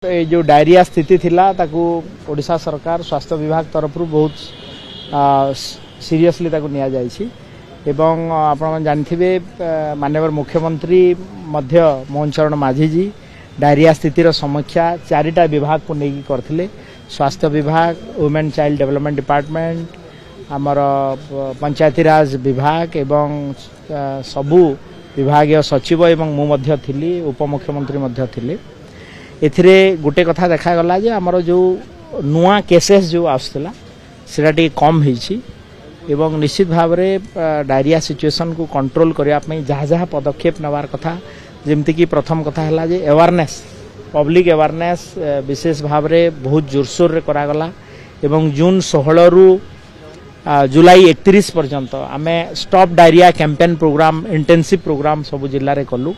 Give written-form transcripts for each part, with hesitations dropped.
ये जो डायरिया स्थिति थिला ताकू ओडिशा सरकार स्वास्थ्य विभाग तरफ बहुत सीरियसली ताकू निया जाइछि एवं आपण जानथिबे माननीय मुख्यमंत्री मध्य मोहन चरण माझी जी डायरिया स्थितिर समीक्षा चारिटा विभाग को नेकी करथिले। स्वास्थ्य विभाग, वुमेन चाइल्ड डेवलपमेंट डिपार्टमेंट, आमर पंचायती राज विभाग एवं सबु विभागीय सचिव एवं मु मध्य थिली, उपमुख्यमंत्री मध्य थिले। एथिरे गोटे कथा देखा गला जे हमर जो नुआ केसेस जो आसला सेटा टी कम होईछि एवं निश्चित भाव रे डायरिया सिचुएशन को कंट्रोल करिया पई जहा जहा पदक्षेप नवार कथा जेमति कि प्रथम कथा हला जे अवेयरनेस, पब्लिक अवेयरनेस विशेष भाव रे बहुत जोरसोर रे करा गला एवं जून 16 रु जुलाई 31 पर्यंत आमे stop diarrhoea campaign programme intensive programme सब जिल्ला रे कलु।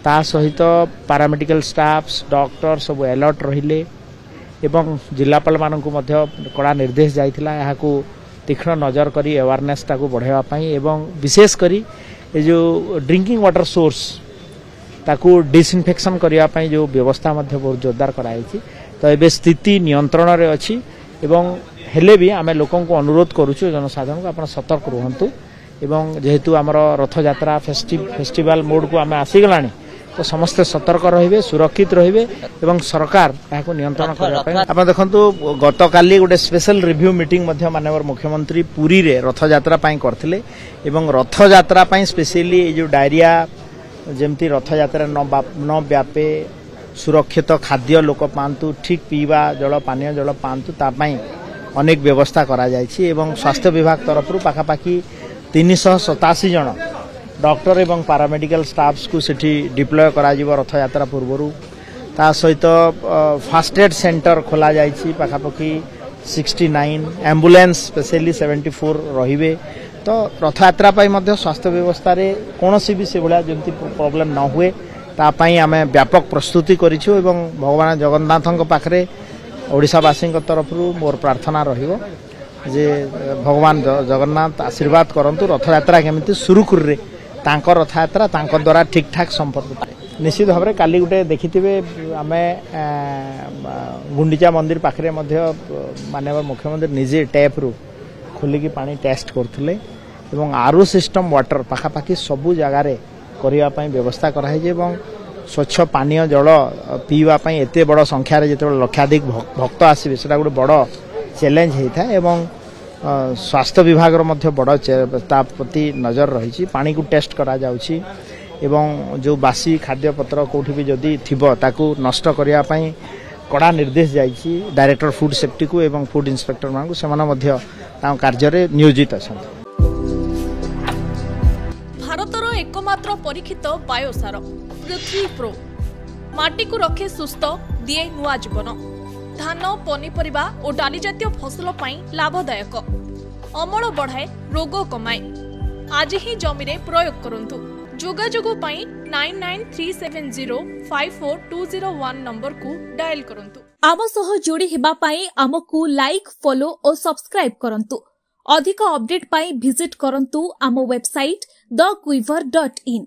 ता सहित पारामेडिकल स्टाफ्स डॉक्टर सब अलर्ट रहिले एवं जिलापाल मानकु मध्य कड़ा निर्देश जाइथिला याकू तीक्ष्ण नजर करी अवेयरनेस टाकू बढ़ावा पई एवं विशेष करी ए जो ड्रिंकिंग वाटर सोर्स ताकू डिसइंफेक्शन करिया पई जो व्यवस्था मध्य बहुत जोरदार कराइछि। तो एबे स्थिति नियंत्रण रे अछि एवं हेले भी आमे लोकन को अनुरोध करूछु जनसाधारण को आपण सतर्क रहंतु एवं जेहेतु हमर रथ यात्रा फेस्टिवल मोड को आमे आसी गलानी तो समस्त सतर्क रहिबे, सुरक्षित रहिबे एवं सरकार याको नियंत्रण करबा पई आपण देखंतु गत काली गोटे स्पेशल रिव्यू मीटिंग मध्य माननीय मुख्यमंत्री पुरी रे रथ यात्रा पई करथिले एवं रथ यात्रा पई स्पेशली जो डायरिया जेमती रथ यात्रा न व्यापे सुरक्षित खाद्य लोक पांतु, ठीक पीवा जल पानीय जल पांतु ता पई अनेक व्यवस्था करा जायछि एवं स्वास्थ्य विभाग तरफ पाखापाखि 387 जन डॉक्टर एवं पारामेडिकल स्टाफ्स को सिटी डिप्लॉय करा जीव रथ यात्रा पूर्व ता सहित फास्ट एड सेंटर खोला जायछि पाखापाखि 69 एम्बुलेंस स्पेशली 74 रहिबे। तो रथ यात्रा पई मध्य स्वास्थ्य व्यवस्था रे कोनोसी भी से भला जेमती प्रॉब्लम न हुए ता पई आमे व्यापक प्रस्तुति करिछु एवं भगवान जगन्नाथक पाखरे ओडिशावासी तरफ मोर प्रार्थना रहिबो जे भगवान जगन्नाथ आशीर्वाद करंतु रथ यात्रा केमिति सुरुखुर रे तांको रथ यात्रा तांको द्वारा ठीक ठाक संपर्क निश्चित भाव में काली गोटे देखिथिबे आमे गुंडीचा मंदिर पाखरे मध्य माननीय मुख्यमंत्री निजे टैप रु खोलिकी पानी टेस्ट करथिले एवं आरओ सिस्टम वाटर पाखापाखि सबु जगह रे करिया पई व्यवस्था करा है एवं स्वच्छ पानीय जल पीवा पई एते बड़ संख्या रे जेते लक्षाधिक भक्त आसीबे सेटा गोटे बड़ चैलेंज हेता एवं स्वास्थ्य विभाग मध्य बड़ प्रति नजर रही पानी को टेस्ट करा जाउछि एवं जो बासी खाद्य पत्र कोठी भी जदी थिबो ताकू नष्ट करिया पई कड़ा निर्देश जाइछि डायरेक्टर फूड सेफ्टी को एवं फूड इंस्पेक्टर मानकु सेमाना मध्य ता कार्य रे नियोजित अछन। भारतर एकमात्र परीक्षित बायोसार पृथ्वी प्रो माटी को रखे सुस्थ दिए नुआ जीवन धान पनीपरिबा और डाली जातीय फसल पाई लाभदायक अमल बढ़ाए रोग कमाए आज ही जमी रे प्रयोग करंतु। जोगाजोगो पाई 9937054201 नंबर को डायल करंतु। आम सह जोड़ी हेबा पाई आमको लाइक फॉलो और सब्सक्राइब करंतु। अधिक अपडेट पाई विजिट करंतु आम वेबसाइट thequiver.in।